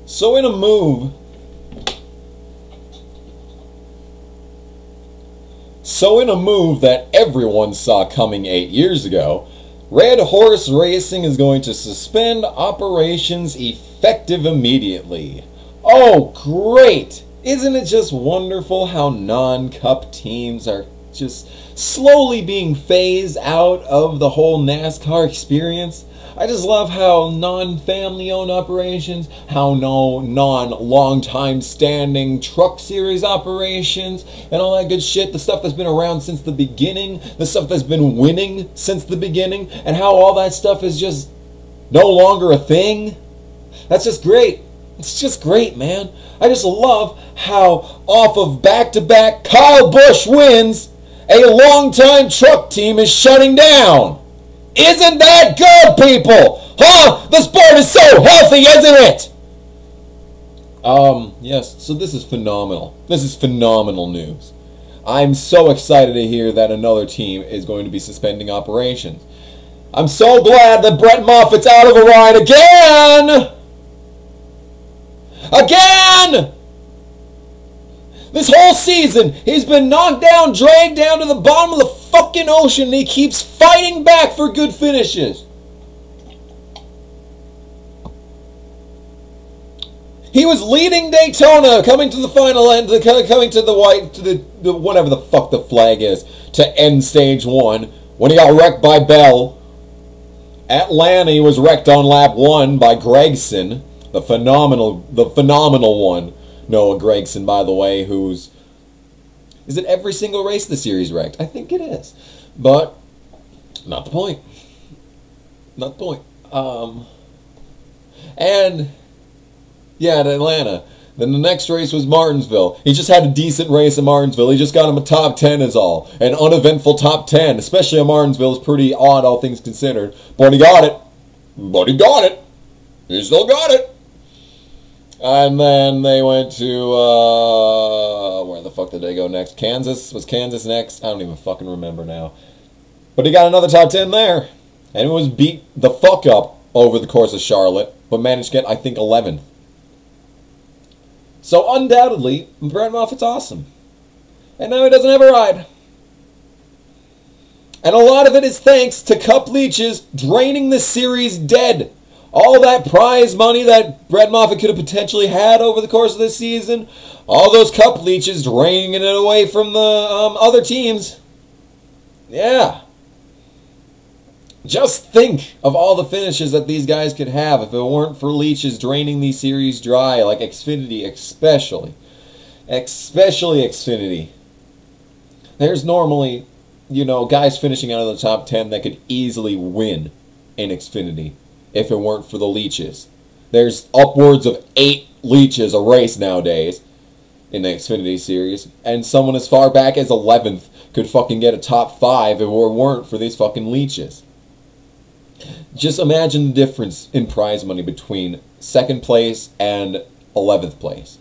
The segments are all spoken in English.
So in a move that everyone saw coming 8 years ago, Red Horse Racing is going to suspend operations effective immediately. Oh, great! Isn't it just wonderful how non-Cup teams are just slowly being phased out of the whole NASCAR experience? I just love how non-family owned operations, how no non-long-time standing truck series operations, and all that good shit, the stuff that's been around since the beginning, the stuff that's been winning since the beginning, and how all that stuff is just no longer a thing. That's just great. It's just great, man. I just love how off of back-to-back Kyle Busch wins, a long-time truck team is shutting down. Isn't that good, people? Huh? The sport is so healthy, isn't it? Yes, so this is phenomenal. This is phenomenal news. I'm so excited to hear that another team is going to be suspending operations. I'm so glad that Brett Moffitt's out of the ride again! Again! This whole season, he's been knocked down, dragged down to the bottom of the fucking ocean, and he keeps fighting back for good finishes. He was leading Daytona, coming to the final end, coming to the whatever the fuck the flag is, to end stage 1, when he got wrecked by Bell. Atlanta, he was wrecked on lap 1 by Gragson, the phenomenal one. Noah Gragson, by the way, who's... Is it every single race the series wrecked? I think it is. But, not the point. Not the point. And, yeah, at Atlanta. Then the next race was Martinsville. He just had a decent race at Martinsville. He just got him a top 10 is all. An uneventful top 10, especially at Martinsville, is pretty odd, all things considered. But he got it. But he got it. He still got it. And then they went to, where the fuck did they go next? Kansas? Was Kansas next? I don't even fucking remember now. But he got another top 10 there. And it was beat the fuck up over the course of Charlotte, but managed to get, I think, 11th. So undoubtedly, Brett Moffitt's awesome. And now he doesn't have a ride. And a lot of it is thanks to Cup leeches draining the series dead. All that prize money that Brett Moffitt could have potentially had over the course of this season, all those Cup leeches draining it away from the other teams. Yeah. Just think of all the finishes that these guys could have if it weren't for leeches draining these series dry, like Xfinity especially. Especially Xfinity. There's normally, you know, guys finishing out of the top 10 that could easily win in Xfinity if it weren't for the leeches. There's upwards of 8 leeches a race nowadays in the Xfinity series, and someone as far back as 11th could fucking get a top 5 if it weren't for these fucking leeches. Just imagine the difference in prize money between 2nd place and 11th place.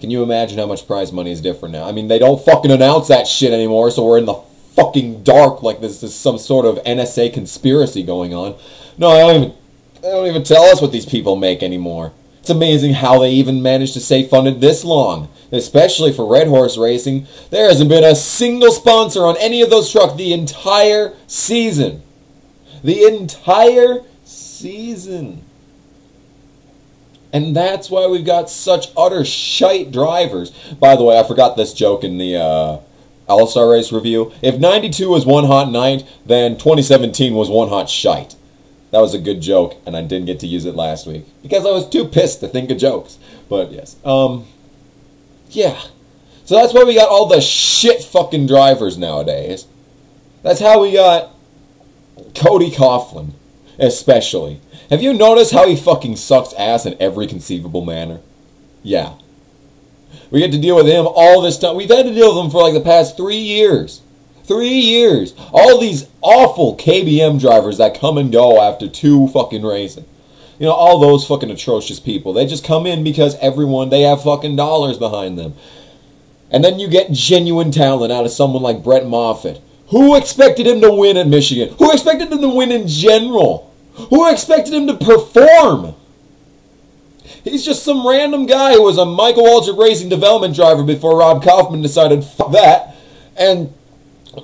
Can you imagine how much prize money is different now? I mean, they don't fucking announce that shit anymore, so we're in the fucking dark like this is some sort of NSA conspiracy going on. No, they don't even tell us what these people make anymore. It's amazing how they even managed to stay funded this long. Especially for Red Horse Racing. There hasn't been a single sponsor on any of those trucks the entire season. The entire season. And that's why we've got such utter shite drivers. By the way, I forgot this joke in the All-Star Race review. If 92 was one hot night, then 2017 was one hot shite. That was a good joke, and I didn't get to use it last week. Because I was too pissed to think of jokes. But yes. Yeah. So that's why we got all the shit fucking drivers nowadays. That's how we got Cody Coughlin, especially. Have you noticed how he fucking sucks ass in every conceivable manner? Yeah. We get to deal with him all this time. We've had to deal with him for like the past 3 years. 3 years. All these awful KBM drivers that come and go after 2 fucking races. You know, all those fucking atrocious people. They just come in because they have fucking dollars behind them. And then you get genuine talent out of someone like Brett Moffitt. Who expected him to win at Michigan? Who expected him to win in general? Who expected him to perform? He's just some random guy who was a Michael Waltrip Racing development driver before Rob Kaufman decided, fuck that. And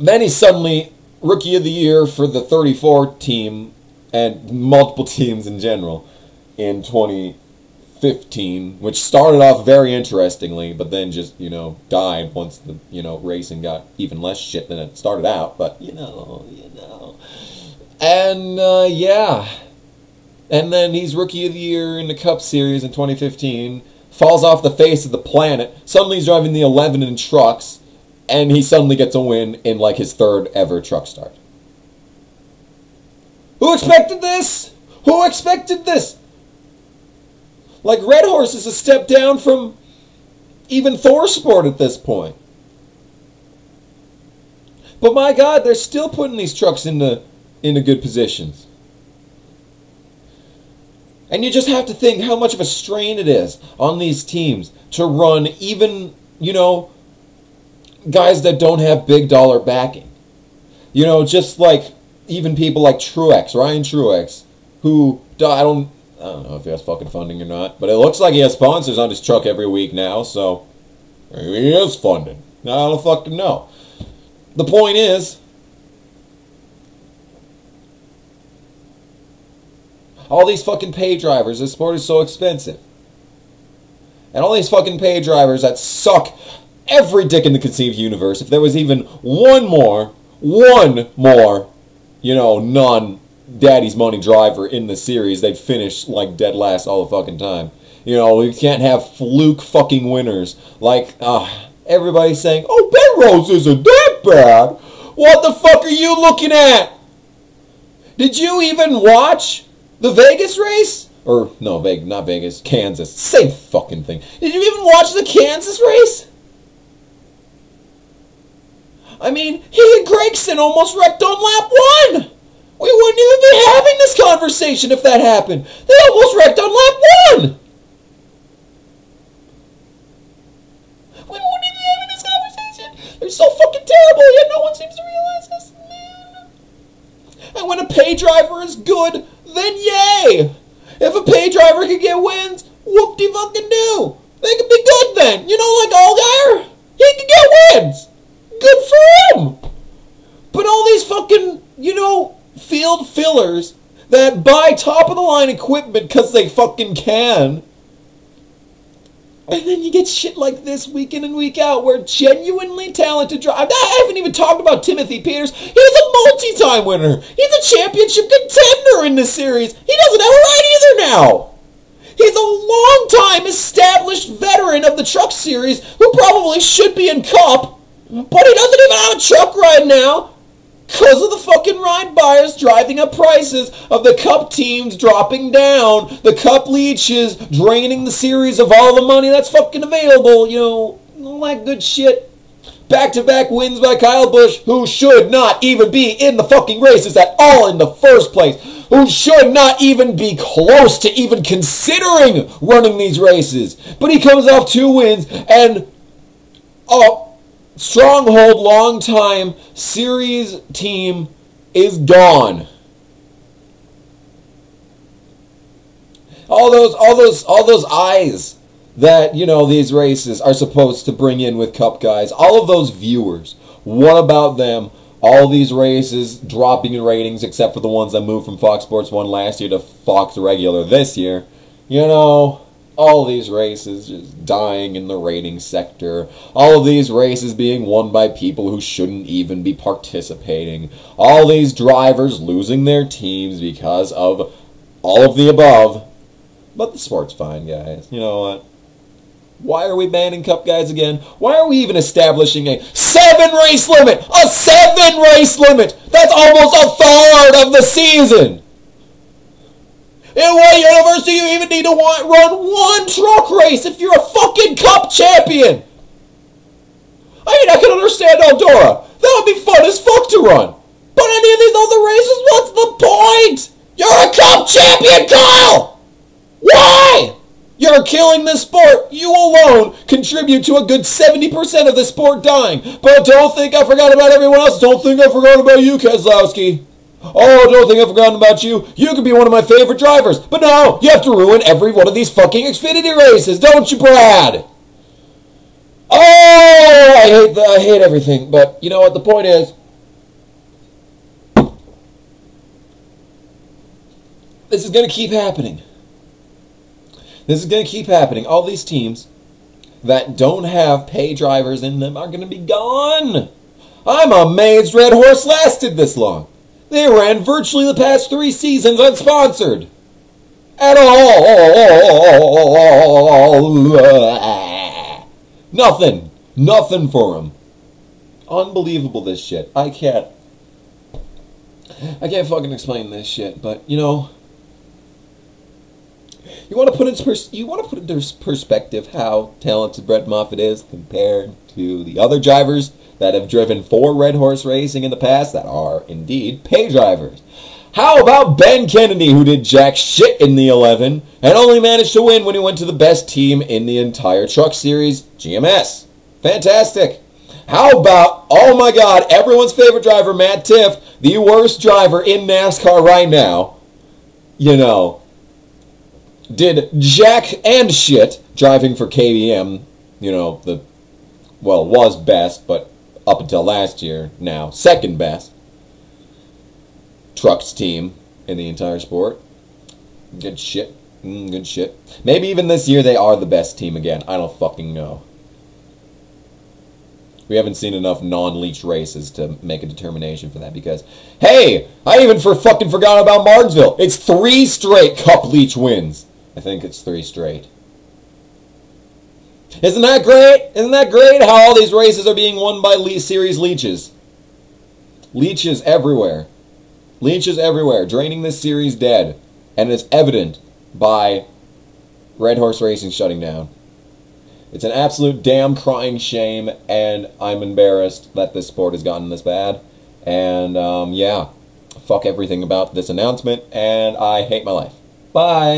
then he's suddenly Rookie of the Year for the 34 team and multiple teams in general in 2015, which started off very interestingly, but then just, died once the, racing got even less shit than it started out. But, And, yeah. And then he's Rookie of the Year in the Cup Series in 2015, falls off the face of the planet, suddenly he's driving the 11 in trucks, and he suddenly gets a win in, like, his third ever truck start. Who expected this? Who expected this? Like, Red Horse is a step down from even ThorSport at this point. But my God, they're still putting these trucks into good positions. And you just have to think how much of a strain it is on these teams to run even, guys that don't have big dollar backing. Just like even people like Truex, Ryan Truex, who, I don't know if he has fucking funding or not, but it looks like he has sponsors on his truck every week now, so maybe he is funded. I don't fucking know. The point is, all these fucking pay drivers, this sport is so expensive. And all these fucking pay drivers that suck every dick in the conceived universe. If there was even one more, non-daddy's money driver in the series, they'd finish like dead last all the fucking time. We can't have fluke fucking winners. Like, everybody's saying, oh, Penrose isn't that bad. What the fuck are you looking at? Did you even watch the Vegas race? Or, no, not Vegas, Kansas. Same fucking thing. Did you even watch the Kansas race? I mean, he and Gragson almost wrecked on lap 1. We wouldn't even be having this conversation if that happened. They almost wrecked on lap 1. We wouldn't even be having this conversation. They're so fucking terrible, yet no one seems to realize this. Man. And when a pay driver is good, then yay! If a pay driver can get wins, whoop-de-fucking-do. They can be good then. Like Allgaier, he can get wins. Good for him. But all these fucking, field fillers that buy top-of-the-line equipment because they fucking can. And then you get shit like this week in and week out where genuinely talented drivers... I haven't even talked about Timothy Peters. He's a multi-time winner. He's a championship contender in this series. He doesn't have a ride either now. He's a long-time established veteran of the Truck Series who probably should be in Cup, but he doesn't even have a truck right now because of the fucking ride buyers driving up prices of the Cup teams dropping down, the Cup leeches draining the series of all the money that's fucking available, all that good shit. Back-to-back wins by Kyle Busch, who should not even be in the fucking races at all in the first place, who should not even be close to even considering running these races. But he comes off 2 wins and stronghold, long-time series team is gone. All those eyes that, these races are supposed to bring in with Cup guys, all of those viewers, what about them? All these races dropping in ratings except for the ones that moved from Fox Sports 1 last year to Fox Regular this year. All these races just dying in the ratings sector. All of these races being won by people who shouldn't even be participating. All these drivers losing their teams because of all of the above. But the sport's fine, guys. You know what? Why are we banning Cup guys again? Why are we even establishing a 7-race limit? A 7-race limit! That's almost a third of the season! In what universe do you even need to run 1 truck race if you're a fucking Cup champion? I mean, I can understand Eldora. That would be fun as fuck to run. But any of these other races, what's the point? You're a Cup champion, Kyle! Why? You're killing this sport. You alone contribute to a good 70% of the sport dying. But don't think I forgot about everyone else. Don't think I forgot about you, Keselowski. Oh, don't think I've forgotten about you. You could be one of my favorite drivers. But no, you have to ruin every one of these fucking Xfinity races, don't you, Brad? Oh, I hate everything. But you know what? The point is, this is going to keep happening. This is going to keep happening. All these teams that don't have pay drivers in them are going to be gone. I'm amazed Red Horse lasted this long. They ran virtually the past 3 seasons unsponsored. At all. Nothing. Nothing for them. Unbelievable, this shit. I can't fucking explain this shit, but, you know, you want to put into perspective how talented Brett Moffitt is compared to the other drivers that have driven for Red Horse Racing in the past that are indeed pay drivers. How about Ben Kennedy, who did jack shit in the 11 and only managed to win when he went to the best team in the entire truck series, GMS? Fantastic. How about, oh my god, everyone's favorite driver, Matt Tifft, the worst driver in NASCAR right now, you know, did jack and shit driving for KBM, you know, was best, but up until last year, now second best trucks team in the entire sport. Good shit. Good shit. Maybe even this year they are the best team again. I don't fucking know. We haven't seen enough non-leech races to make a determination for that because, hey, I even fucking forgot about Martinsville. It's 3 straight Cup Leech wins. I think it's 3 straight. Isn't that great? Isn't that great how all these races are being won by series leeches? Leeches everywhere. Leeches everywhere, draining this series dead. And it's evident by Red Horse Racing shutting down. It's an absolute damn crying shame, and I'm embarrassed that this sport has gotten this bad. And, yeah, fuck everything about this announcement, and I hate my life. Bye!